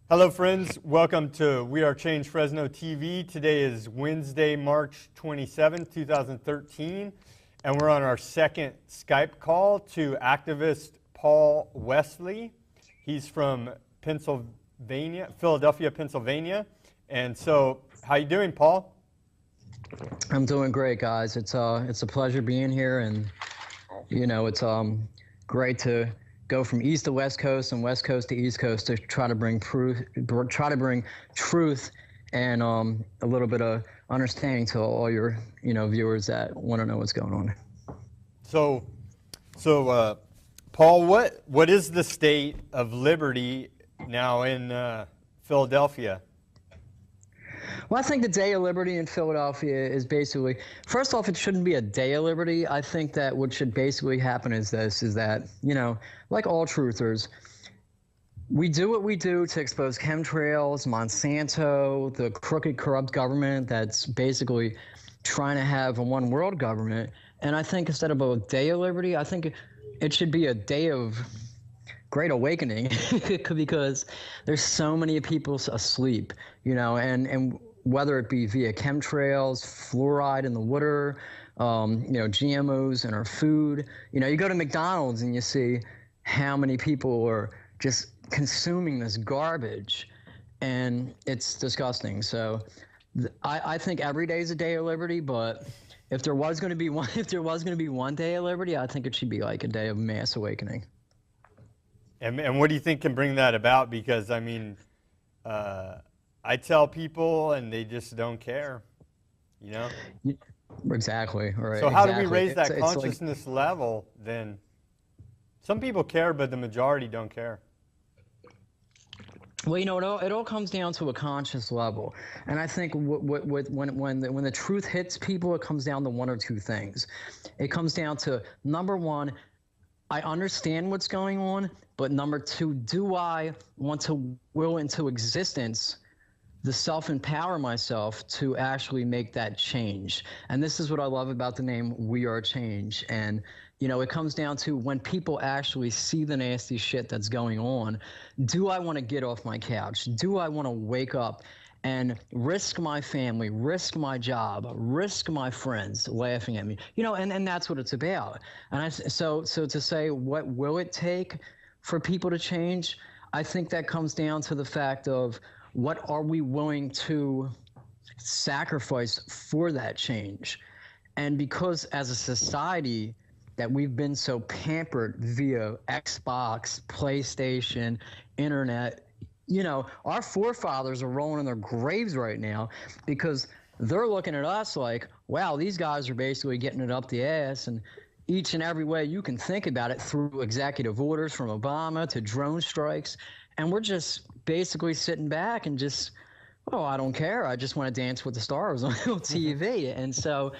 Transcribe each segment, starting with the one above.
Hello friends, welcome to Wearechange Fresno TV. Today is Wednesday, March 27, 2013, and we're on our second Skype call to activist Paul Wesley. He's from Philadelphia, Pennsylvania. And so, how you doing, Paul? I'm doing great, guys. It's a pleasure being here, and it's great to go from east to west coast and west coast to east coast to try to bring truth and a little bit of understanding to all your viewers that want to know what's going on. So Paul, what is the state of liberty now in Philadelphia? Well, I think the Day of Liberty in Philadelphia is basically, first off, it shouldn't be a Day of Liberty. I think that what should basically happen is that, like all truthers, we do what we do to expose chemtrails, Monsanto, the crooked, corrupt government that's basically trying to have a one world government. And I think instead of a Day of Liberty, I think it should be a day of great awakening because there's so many people asleep, and whether it be via chemtrails, fluoride in the water, GMOs in our food. You go to McDonald's and you see how many people are just consuming this garbage, and it's disgusting. So I think every day is a day of liberty, but if there was going to be one day of liberty, I think it should be like a day of mass awakening. And what do you think can bring that about? Because, I tell people and they just don't care, Exactly. Right. So how do we raise that consciousness level then? Some people care, but the majority don't care. Well, it all comes down to a conscious level, and I think when the truth hits people, it comes down to one or two things. It comes down to, number one, I understand what's going on, but number two, do I want to will into existence the self-empower myself to actually make that change? And this is what I love about the name Wearechange. And, it comes down to when people actually see the nasty shit that's going on, do I want to get off my couch? Do I want to wake up and risk my family, risk my job, risk my friends laughing at me? And that's what it's about. And so to say, what will it take for people to change? I think that comes down to the fact of, what are we willing to sacrifice for that change? And because as a society that we've been so pampered via Xbox, PlayStation, internet, our forefathers are rolling in their graves right now because they're looking at us like, wow, these guys are basically getting it up the ass, and each and every way you can think about it, through executive orders from Obama to drone strikes. And we're just basically sitting back and just, oh, I don't care. I just want to dance with the stars on TV. And so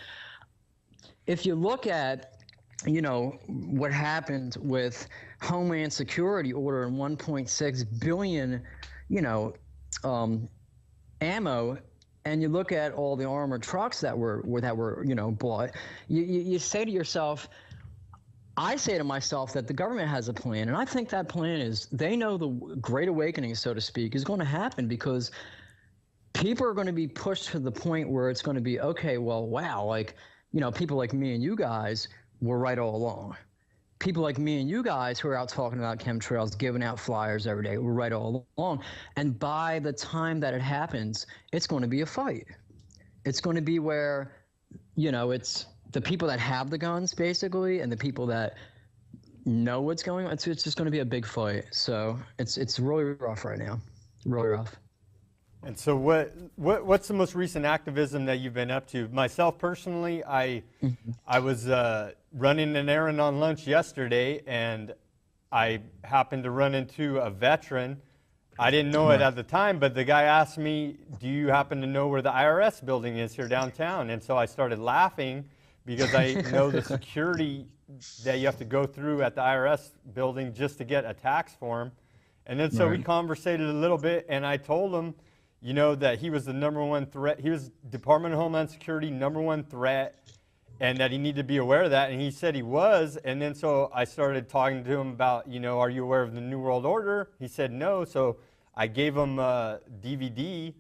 if you look at, what happened with Homeland Security ordering 1.6 billion, ammo, and you look at all the armored trucks that were bought, you say to yourself, I say to myself that the government has a plan, and I think that plan is, they know the Great Awakening, so to speak, is going to happen because people are going to be pushed to the point where it's going to be, okay, well, wow, people like me and you guys were right all along. People like me and you guys who are out talking about chemtrails, giving out flyers every day, were right all along. And by the time that it happens, it's going to be a fight. It's going to be where, it's the people that have the guns, basically, and the people that know what's going on. It's just going to be a big fight. So it's really rough right now, really rough. And so what's the most recent activism that you've been up to? Myself personally, I was running an errand on lunch yesterday, and I happened to run into a veteran. I didn't know it at the time, but the guy asked me, do you happen to know where the IRS building is here downtown? And so I started laughing because I know the security that you have to go through at the IRS building just to get a tax form. And then so we conversated a little bit, and I told him, that he was the #1 threat. He was Department of Homeland Security #1 threat, and that he needed to be aware of that. And he said he was. And then so I started talking to him about, are you aware of the New World Order? He said no. So I gave him a DVD,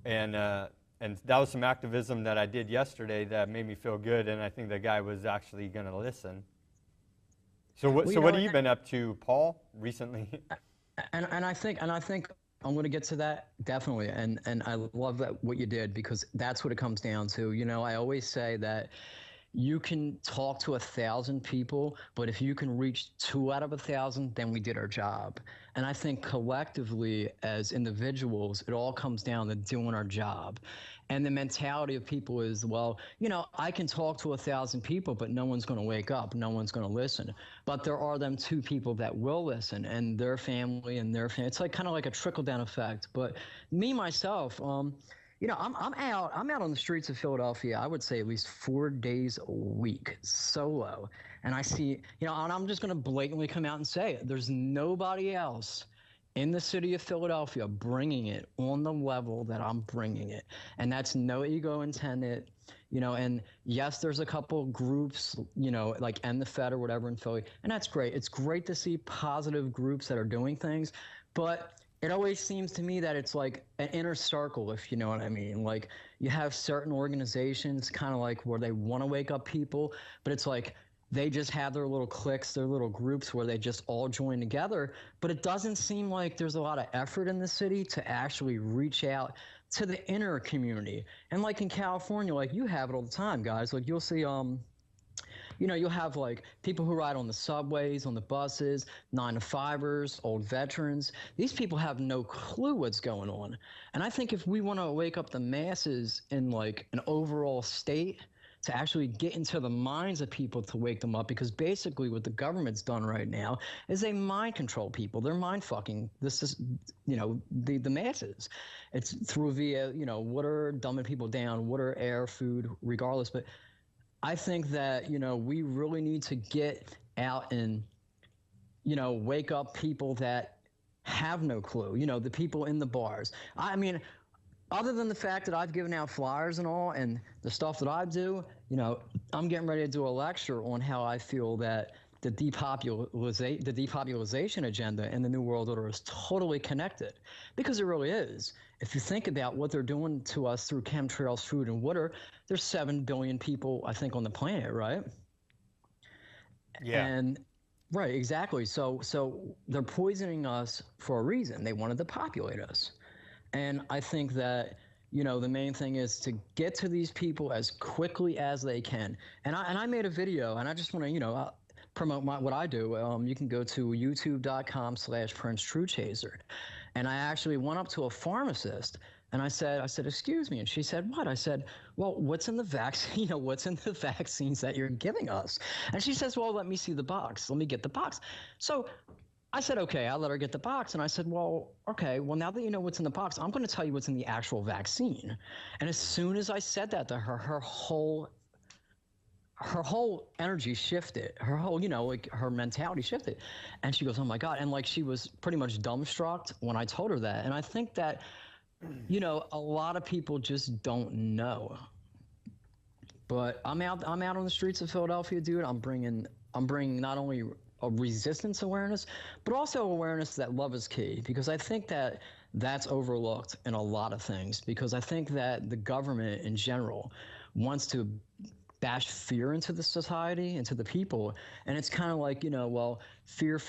and that was some activism that I did yesterday that made me feel good, and I think the guy was actually going to listen. So what have you been up to, Paul, recently? And I think I'm going to get to that definitely, and I love that what you did, because that's what it comes down to. You know, I always say that you can talk to 1,000 people, but if you can reach 2 out of 1,000, then we did our job. And I think collectively as individuals, it all comes down to doing our job. And the mentality of people is, well, you know, I can talk to 1,000 people, but no one's going to wake up. No one's going to listen. But there are them 2 people that will listen, and their family and their family. It's like kind of like a trickle-down effect. But me, myself, you know, I'm out on the streets of Philadelphia, I would say at least 4 days a week, solo. And I see, you know, and I'm just going to blatantly come out and say it. There's nobody else in the city of Philadelphia bringing it on the level that I'm bringing it. And that's no ego intended, you know, and yes, there's a couple groups, you know, like End the Fed or whatever in Philly, and that's great. It's great to see positive groups that are doing things, but it always seems to me that it's like an inner circle, if you know what I mean. Like you have certain organizations kind of like where they want to wake up people, but it's like they just have their little cliques, their little groups where they just all join together. But it doesn't seem like there's a lot of effort in the city to actually reach out to the inner community. And like in California, like you have it all the time, guys. Like you'll see, you know, you'll have like people who ride on the subways, on the buses, 9-to-5ers, old veterans. These people have no clue what's going on. And I think if we want to wake up the masses in like an overall state, to actually get into the minds of people to wake them up, because basically what the government's done right now is they mind control people. They're mind fucking you know, the masses. It's through via, you know, water, dumbing people down, water, air, food, regardless. But I think that, you know, we really need to get out and, you know, wake up people that have no clue, you know, the people in the bars. I mean, other than the fact that I've given out flyers and all and the stuff that I do, you know, I'm getting ready to do a lecture on how I feel that the depopulation agenda and the New World Order is totally connected, because it really is. If you think about what they're doing to us through chemtrails, food, and water, there's 7 billion people, I think, on the planet, right? Yeah. And right, exactly. So they're poisoning us for a reason. They wanted to populate us. And I think that, you know, the main thing is to get to these people as quickly as they can. And I made a video, and I just want to, you know, promote what I do. You can go to youtube.com/PrinceTrueChaser. And I actually went up to a pharmacist, and I said, excuse me. And she said, what? I said, well, what's in the vaccine? You know, what's in the vaccines that you're giving us? And she says, well, let me see the box. Let me get the box. So I said, okay, I let her get the box. And I said, well, okay, well, now that you know what's in the box, I'm going to tell you what's in the actual vaccine. And as soon as I said that to her, her whole energy shifted, her whole, you know, like her mentality shifted. And she goes, oh my God. And like, she was pretty much dumbstruck when I told her that. And I think that, you know, a lot of people just don't know. But I'm out on the streets of Philadelphia, dude. I'm bringing not only a resistance awareness, but also awareness that love is key, because I think that that's overlooked in a lot of things, because I think that the government in general wants to bash fear into the society, into the people, and it's kind of like, you know, well, fear,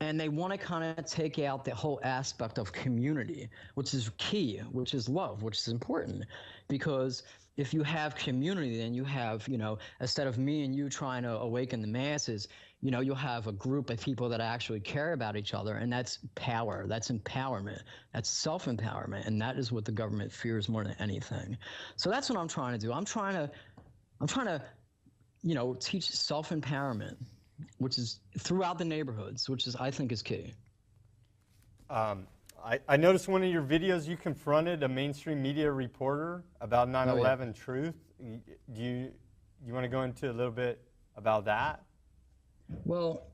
and they want to kind of take out the whole aspect of community, which is key, which is love, which is important, because if you have community, then you have, you know, instead of me and you trying to awaken the masses, you know, you'll have a group of people that actually care about each other, and that's power, that's empowerment, that's self-empowerment, and that is what the government fears more than anything. So that's what I'm trying to do. I'm trying to, you know, teach self-empowerment, which is throughout the neighborhoods, which is, I think, is key. I noticed one of your videos you confronted a mainstream media reporter about 9/11 truth. Do you want to go into a little bit about that? Well,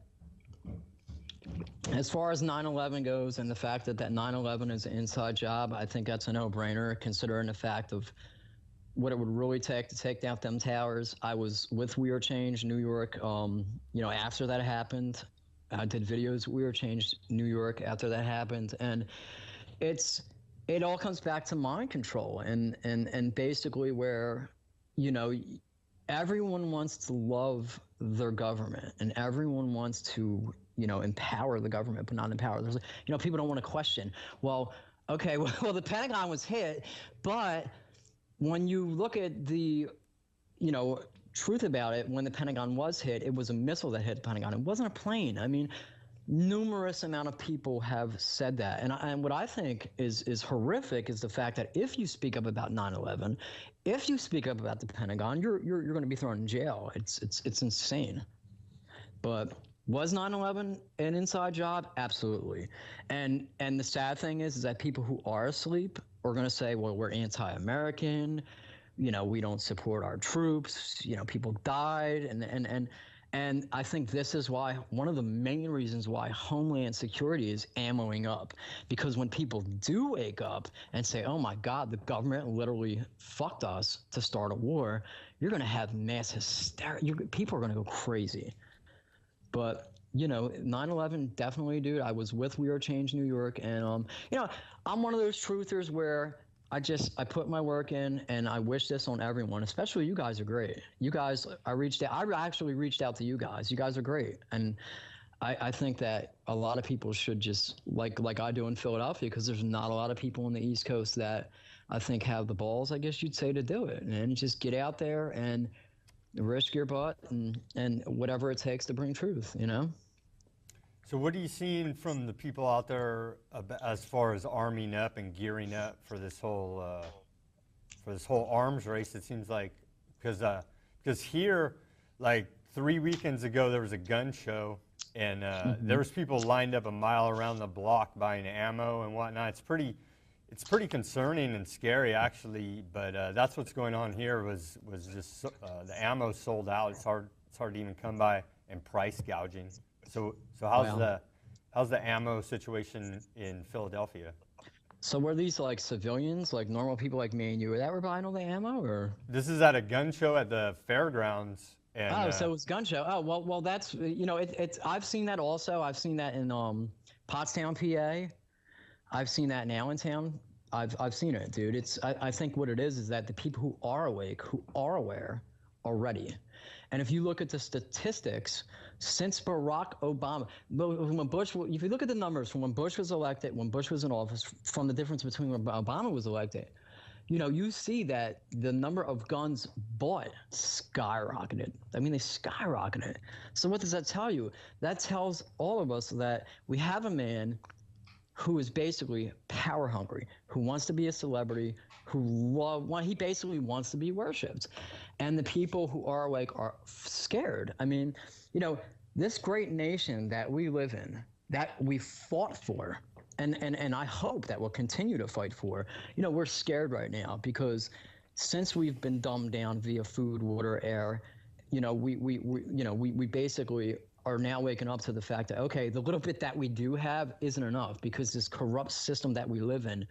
as far as 9/11 goes, and the fact that 9/11 is an inside job, I think that's a no-brainer, considering the fact of what it would really take to take down them towers. I was with Wearechange, New York, you know, after that happened. I did videos Wearechange New York after that happened, and it all comes back to mind control and basically where, you know, everyone wants to love their government and everyone wants to, you know, empower the government, but not empower. There's, you know, people don't want to question. Well, okay, well, the Pentagon was hit, but when you look at the, you know, truth about it, when the Pentagon was hit, it was a missile that hit the Pentagon. It wasn't a plane. I mean, numerous amount of people have said that, and what I think is horrific is the fact that if you speak up about 9/11, if you speak up about the Pentagon, you're going to be thrown in jail. It's insane. But was 9/11 an inside job? Absolutely. And the sad thing is that people who are asleep are going to say, well, we're anti-American. You know, we don't support our troops. You know, people died, and I think this is why, one of the main reasons why Homeland Security is ammoing up. Because when people do wake up and say, oh my God, the government literally fucked us to start a war, you're going to have mass hysteria. People are going to go crazy. But, you know, 9/11, definitely, dude. I was with Wearechange New York, and, you know, I'm one of those truthers where I put my work in, and I wish this on everyone, especially you guys are great. You guys, I actually reached out to you guys. You guys are great. And I think that a lot of people should just, like I do in Philadelphia, because there's not a lot of people on the East Coast that I think have the balls, I guess you'd say, to do it. And just get out there and risk your butt and whatever it takes to bring truth, you know? So what are you seeing from the people out there as far as arming up and gearing up for this whole arms race? It seems like because here, like 3 weekends ago, there was a gun show, and there was people lined up a mile around the block buying ammo and whatnot. It's pretty concerning and scary, actually. But that's what's going on here. Was just the ammo sold out. It's hard to even come by, and price gouging. So how's the ammo situation in Philadelphia? So were these like civilians, like normal people like me and you, that were buying all the ammo, or? This is at a gun show at the fairgrounds. And, so it was gun show. Oh, well, that's, you know, it's, I've seen that also. I've seen that in Pottstown, PA. I've seen that in Allentown. I've seen it, dude. I think what it is that the people who are awake, who are aware, are ready. And if you look at the statistics, since Barack Obama, when Bush, if you look at the numbers from when Bush was elected, when Bush was in office, from the difference between when Obama was elected, you know, you see that the number of guns bought skyrocketed. I mean, they skyrocketed. So what does that tell you? That tells all of us that we have a man who is basically power hungry, who wants to be a celebrity, he basically wants to be worshipped. And the people who are awake are scared. I mean, you know, this great nation that we live in, that we fought for, and I hope that we'll continue to fight for, you know, we're scared right now because since we've been dumbed down via food, water, air, you know, we basically are now waking up to the fact that, okay, the little bit that we do have isn't enough because this corrupt system that we live in,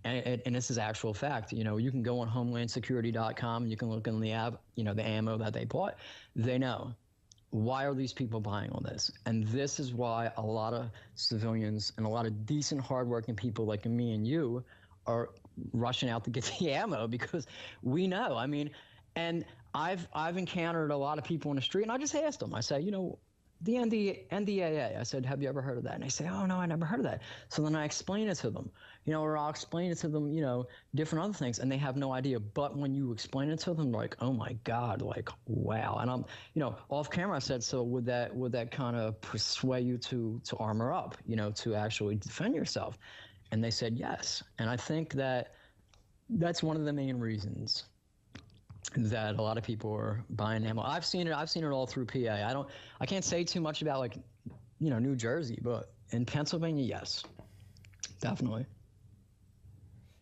and this is actual fact, you know, you can go on homelandsecurity.com and you can look in the app, you know, the ammo that they bought. They know. Why are these people buying all this? And this is why a lot of civilians and a lot of decent, hardworking people like me and you are rushing out to get the ammo because we know. I mean, and I've encountered a lot of people in the street, and I just asked them. I said, you know, the NDAA. I said, have you ever heard of that? And they say, oh, no, I never heard of that. So then I explain it to them, you know, or I'll explain it to them, you know, different other things, and they have no idea. But when you explain it to them, like, oh my God, like, wow. And I'm, you know, off camera, I said, so would that kind of persuade you to armor up, you know, to actually defend yourself? And they said yes. And I think that that's one of the main reasons that a lot of people are buying ammo. I've seen it all through PA. I can't say too much about, like, you know, New Jersey, but in Pennsylvania, yes, definitely.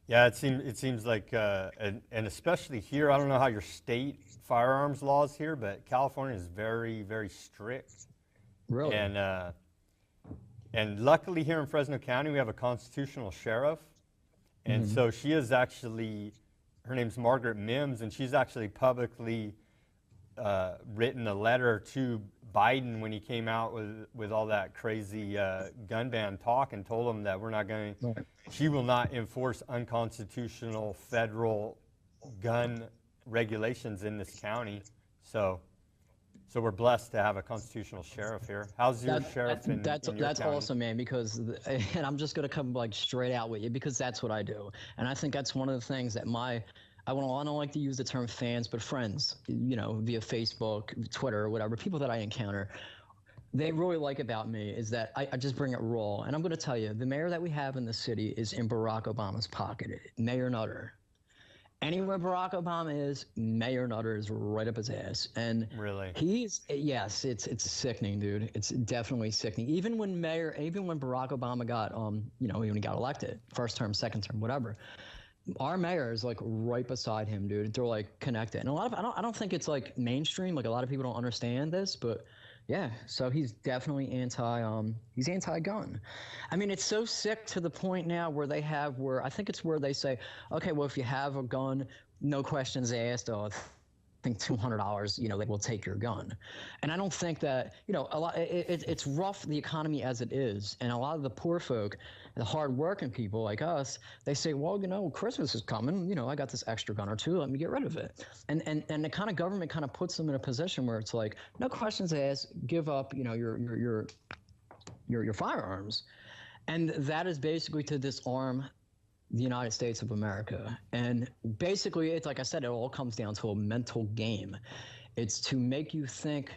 Yeah, it seems like, and especially here, I don't know how your state firearms laws here, but California is very, very strict. Really? And luckily here in Fresno County, we have a constitutional sheriff, and so she is actually, her name's Margaret Mims, and she's actually publicly written a letter to Biden when he came out with all that crazy gun ban talk and told him that we're not going, she will not enforce unconstitutional federal gun regulations in this county. So we're blessed to have a constitutional sheriff here. How's your sheriff in your That's county? awesome, man, because, and I'm just going to come like straight out with you because that's what I do. And I think that's one of the things that I don't like to use the term fans, but friends, you know, via Facebook, Twitter, or whatever, people that I encounter, they really like about me is that I just bring it raw. And I'm going to tell you, the mayor that we have in the city is in Barack Obama's pocket, Mayor Nutter. Anywhere Barack Obama is, Mayor Nutter is right up his ass. And really, yes, it's sickening, dude. It's definitely sickening. Even when Barack Obama got, you know, when he got elected, first term, second term, whatever, our mayor is like right beside him, dude. They're like connected. And I don't think it's like mainstream. Like a lot of people don't understand this, but yeah, so he's definitely he's anti-gun. I mean, it's so sick to the point now where I think it's where they say, okay, well, if you have a gun, no questions asked, I think $200, you know, they will take your gun. And I don't think that, you know, it's rough, the economy as it is. And a lot of the poor folk, the hard-working people like us, they say, well, you know, Christmas is coming. You know, I got this extra gun or two. Let me get rid of it. And the kind of government kind of puts them in a position where it's like, no questions asked, give up, you know, your firearms. And that is basically to disarm the United States of America. And basically, it's like I said, it all comes down to a mental game. It's to make you think,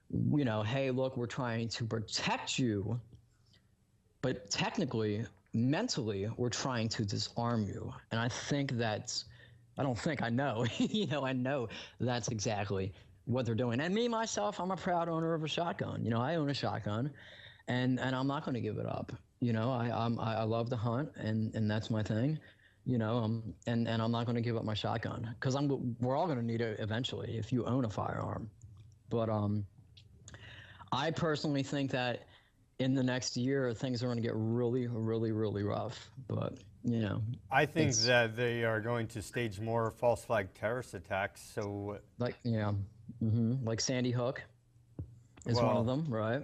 you know, hey, look, we're trying to protect you, but technically, mentally, we're trying to disarm you. And I know, you know, I know that's exactly what they're doing. And me, myself, I'm a proud owner of a shotgun. You know, I own a shotgun, and I'm not going to give it up. You know, I love to hunt, and that's my thing. You know, and I'm not going to give up my shotgun because we're all going to need it eventually if you own a firearm. But I personally think that in the next year things are going to get really, really, really rough. But you know, I think that they are going to stage more false flag terrorist attacks. So like like Sandy Hook is one of them, right?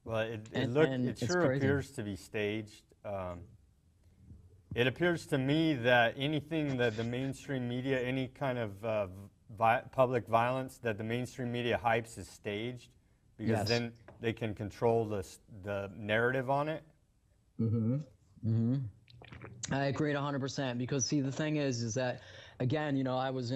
Well, it sure appears to be staged. It appears to me that anything that the mainstream media, any kind of public violence that the mainstream media hypes is staged, because then they can control the narrative on it. I agree 100% because see, the thing is that, again, you know, I was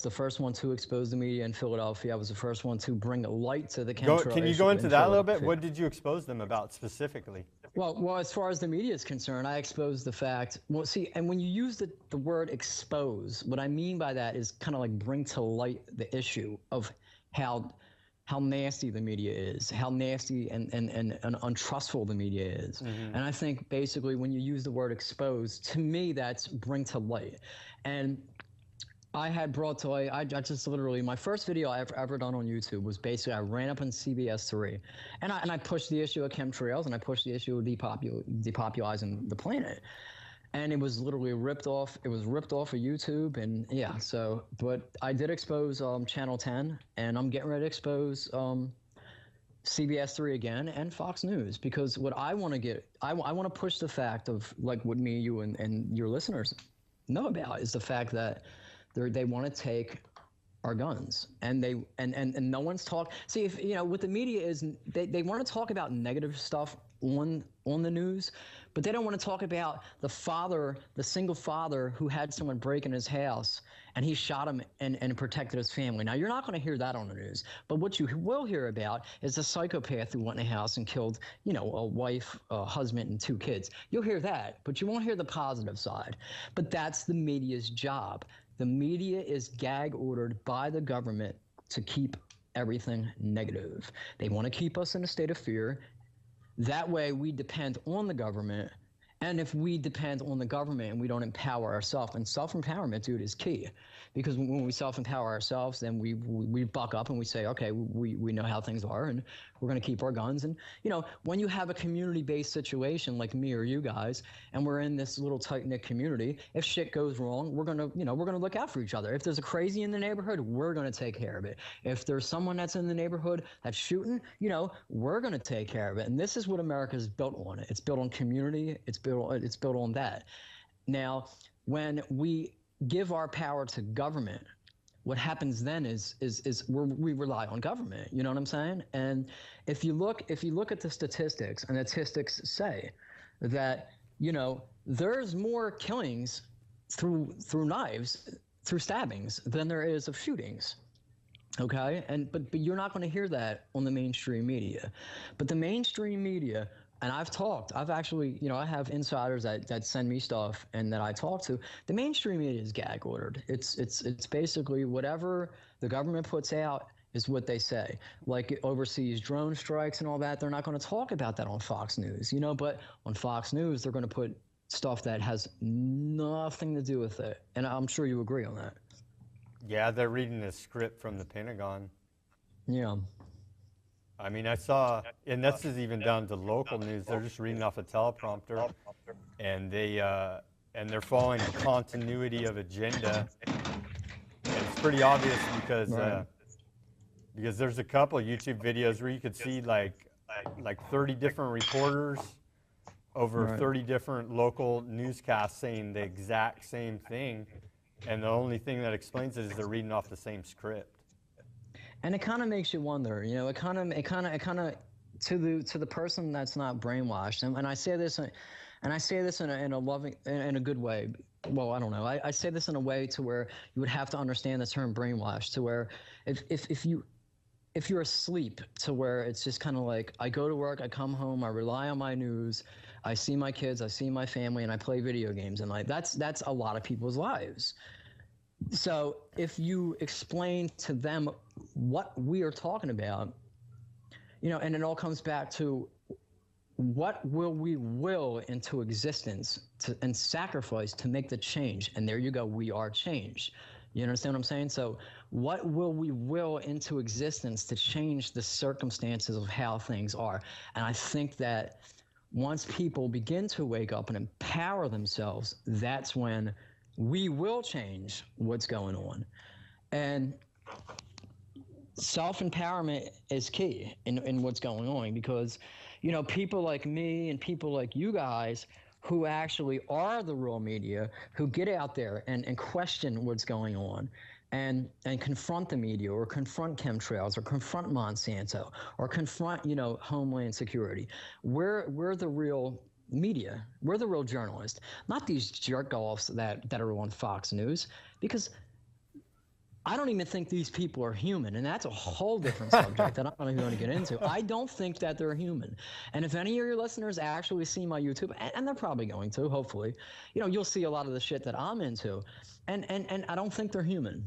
the first one to expose the media in Philadelphia. I was the first one to bring light to the chemtrail. Can you go into that a little bit? What did you expose them about specifically? Well, as far as the media is concerned, I exposed the fact. Well, see, and when you use the word expose, what I mean by that is kind of like bring to light the issue of how nasty the media is, how nasty and untrustful the media is. And I think basically when you use the word expose, to me, that's bring to light. And I had brought to light, I just literally, my first video I ever done on YouTube was basically I ran up on CBS 3 and I pushed the issue of chemtrails and I pushed the issue of depopulizing the planet. And it was literally ripped off. It was ripped off of YouTube, and yeah. So, but I did expose Channel 10, and I'm getting ready to expose CBS 3 again and Fox News because what I want to get, I want to push the fact of like what me, you, and your listeners know about is the fact that they want to take our guns, and no one's talk. See, if you know what the media is, they want to talk about negative stuff on the news, but they don't want to talk about the single father who had someone break in his house and he shot him and protected his family. Now, you're not going to hear that on the news, but what you will hear about is the psychopath who went in a house and killed, you know, a wife, a husband, and 2 kids. You'll hear that, but you won't hear the positive side. But that's the media's job. The media is gag ordered by the government to keep everything negative. They want to keep us in a state of fear. That way we depend on the government And if we depend on the government and we don't empower ourselves, and self-empowerment, dude, is key. Because when we self-empower ourselves, then we buck up and we say, okay, we know how things are, and we're going to keep our guns. And, you know, when you have a community-based situation like me or you guys, and we're in this little tight-knit community, if shit goes wrong, we're going to, you know, we're going to look out for each other. If there's a crazy in the neighborhood, we're going to take care of it. If there's someone that's in the neighborhood that's shooting, you know, we're going to take care of it. And this is what America is built on. It's built on community. It's built on that. Now, when we give our power to government, what happens then is we rely on government. You know what I'm saying? And if you look at the statistics, and the statistics say that, you know, there's more killings through knives, through stabbings, than there is of shootings. Okay, but you're not going to hear that on the mainstream media. But the mainstream media, and I've actually, you know, I have insiders that send me stuff and that I talk to. The mainstream media is gag ordered. It's basically whatever the government puts out is what they say. Like overseas drone strikes and all that, they're not going to talk about that on Fox News, you know. But on Fox News, they're going to put stuff that has nothing to do with it. And I'm sure you agree on that. Yeah, they're reading a script from the Pentagon. Yeah. I mean, I saw, and this is even down to local news. They're just reading off a teleprompter, and they're following a continuity of agenda. And it's pretty obvious because because there's a couple of YouTube videos where you could see like 30 different reporters over 30 different local newscasts saying the exact same thing. And the only thing that explains it is they're reading off the same script. And it kind of makes you wonder, you know, it kind of to the person that's not brainwashed. And I say this, in a loving, in a good way. Well, I don't know. I say this in a way to where you would have to understand the term brainwash, to where if you're asleep, to where it's just kind of like, I go to work, I come home, I rely on my news, I see my kids, I see my family, and I play video games, and like that's a lot of people's lives. So if you explain to them what we are talking about, you know, and it all comes back to what will we will into existence and sacrifice to make the change, and there you go, we are change. You understand what I'm saying? So what will we will into existence to change the circumstances of how things are? And I think that once people begin to wake up and empower themselves, that's when we will change what's going on. And self-empowerment is key in what's going on, because, you know, people like me and people like you guys who actually are the real media, who get out there and question what's going on and confront the media, or confront chemtrails, or confront Monsanto, or confront, you know, Homeland Security. We're the real media. We're the real journalists, not these jerk-offs that are on Fox News, because I don't even think these people are human, and that's a whole different subject that I'm not even going to get into. I don't think that they're human. And if any of your listeners actually see my YouTube, and they're probably going to, hopefully, you know, you'll see a lot of the shit that I'm into. And I don't think they're human.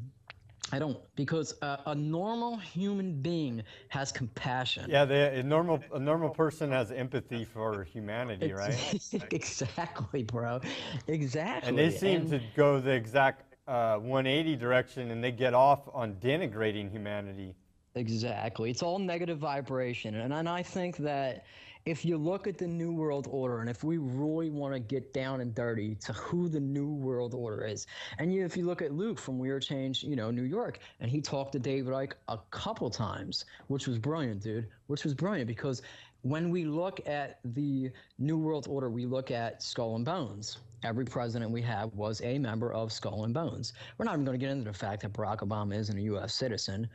I don't, because a normal human being has compassion. Yeah, a normal person has empathy for humanity, right? Exactly, bro. Exactly. And they seem to go the exact 180 direction, and they get off on denigrating humanity. Exactly. It's all negative vibration. And I think that if you look at the New World Order, and if we really want to get down and dirty to who the New World Order is, and if you look at Luke from Wearechange, you know, New York, and he talked to David Icke a couple times, which was brilliant, dude, which was brilliant, because when we look at the New World Order, we look at Skull and Bones. Every president we have was a member of Skull and Bones. We're not even going to get into the fact that Barack Obama isn't a U.S. citizen,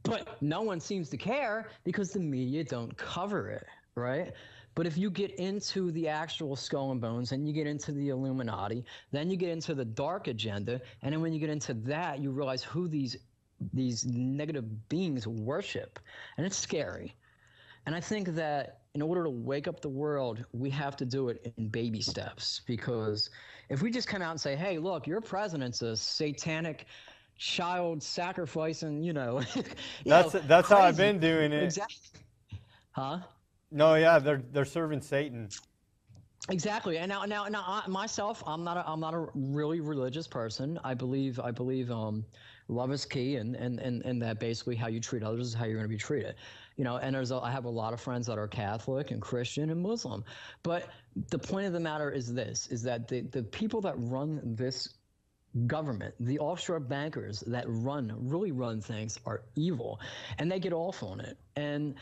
but no one seems to care because the media don't cover it, right? But if you get into the actual Skull and Bones, and you get into the Illuminati, then you get into the dark agenda, and then when you get into that, you realize who these negative beings worship, and it's scary. And I think that in order to wake up the world, we have to do it in baby steps, because if we just come out and say, hey, look, your president's a satanic child sacrificing, you know. That's how I've been doing it. Exactly. Huh? No, yeah, they're serving Satan. Exactly. And now, myself, I'm not a really religious person. I believe love is key, and that basically how you treat others is how you're going to be treated. And I have a lot of friends that are Catholic and Christian and Muslim, but the point of the matter is this: is that the people that run this government, the offshore bankers that really run things, are evil, and they get off on it. And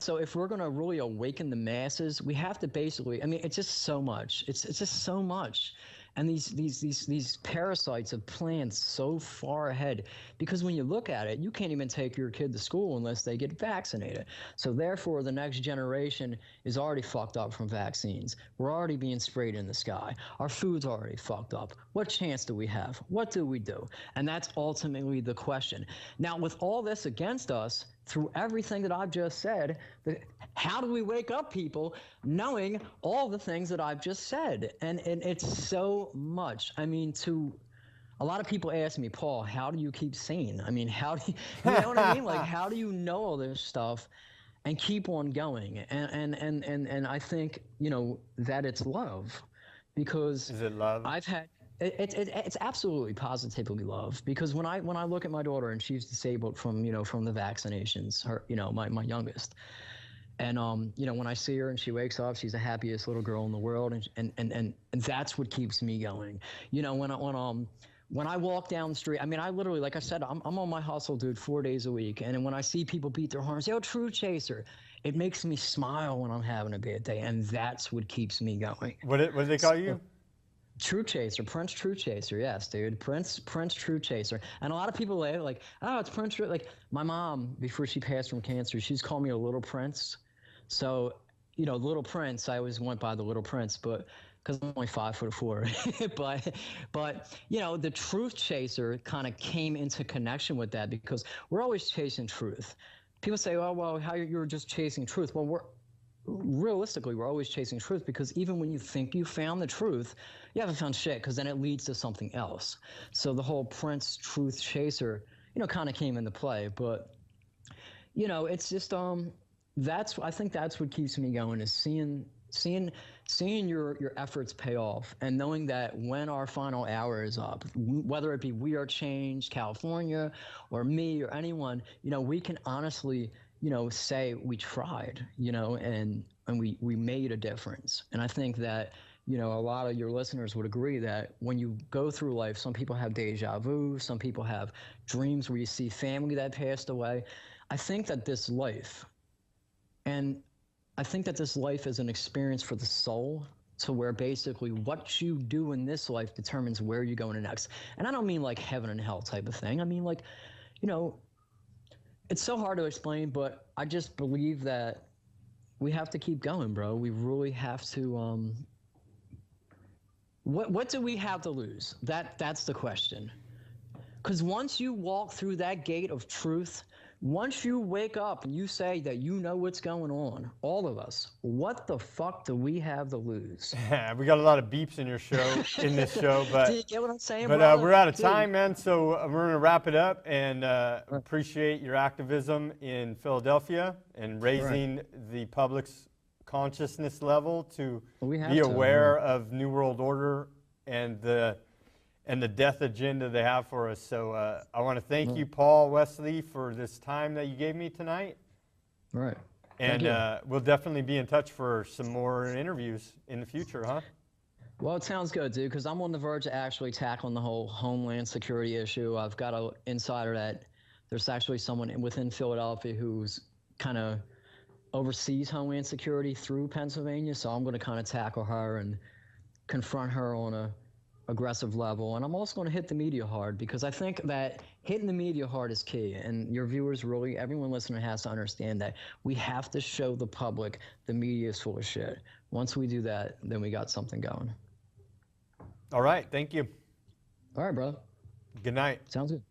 so if we're going to really awaken the masses, we have to basically, I mean, it's just so much. It's just so much. And these parasites have planned so far ahead, because when you look at it, you can't even take your kid to school unless they get vaccinated. So therefore, the next generation is already fucked up from vaccines. We're already being sprayed in the sky. Our food's already fucked up. What chance do we have? What do we do? And that's ultimately the question. Now, with all this against us, through everything that I've just said, how do we wake up people knowing all the things that I've just said? And it's so much. I mean, a lot of people ask me, Paul, how do you keep sane? I mean, how do you know what I mean? Like, how do you know all this stuff and keep on going? And I think, that it's love, because Is it love? I've had it's absolutely positively love, because when I look at my daughter, and she's disabled from the vaccinations, her my youngest, and when I see her and she wakes up, she's the happiest little girl in the world, and that's what keeps me going. When I walk down the street, I mean, I literally, like I said, I'm on my hustle, dude, 4 days a week, and when I see people beat their horns, yo, True Chaser, it makes me smile when I'm having a bad day, and that's what keeps me going. What do they call you? True Chaser, Prince True Chaser, yes, dude, Prince True Chaser. And a lot of people like, oh, it's Prince True. Like, my mom, before she passed from cancer, she's called me a Little Prince. So, Little Prince, I always went by the Little Prince, but because I'm only 5'4", but the Truth Chaser kind of came into connection with that, because we're always chasing truth. People say, oh, well, how you're just chasing truth? Well, realistically, we're always chasing truth, because even when you think you found the truth, you haven't found shit, because then it leads to something else. So the whole Prince Truth Chaser, kind of came into play. But, it's just, I think that's what keeps me going, is seeing your efforts pay off, and knowing that when our final hour is up, whether it be Wearechange, California, or me, or anyone, we can honestly, say we tried, and we made a difference. And I think that, a lot of your listeners would agree that when you go through life, some people have deja vu, some people have dreams where you see family that passed away. I think that this life is an experience for the soul, to where basically what you do in this life determines where you go in the next. And I don't mean like heaven and hell type of thing. I mean, like, it's so hard to explain, but I just believe that we have to keep going, bro. We really have to. What do we have to lose? That's the question. Because once you walk through that gate of truth, once you wake up and you say that you know what's going on, all of us, what the fuck do we have to lose? We got a lot of beeps in this show, but do you get what I'm saying? But we're out of time, man. So we're gonna wrap it up, and appreciate your activism in Philadelphia and raising the public's consciousness level to be aware of New World Order and the death agenda they have for us. So I want to thank you, Paul Wesley, for this time that you gave me tonight. Right. And we'll definitely be in touch for some more interviews in the future, huh? Well, it sounds good, dude, because I'm on the verge of actually tackling the whole homeland security issue. I've got an insider that there's actually someone within Philadelphia who's kind of oversees homeland security through Pennsylvania, so I'm going to kind of tackle her and confront her on a aggressive level. And I'm also going to hit the media hard, because I think that hitting the media hard is key. And your viewers, really, everyone listening has to understand that we have to show the public the media is full of shit. Once we do that, then we got something going. All right. Thank you. All right, brother. Good night. Sounds good.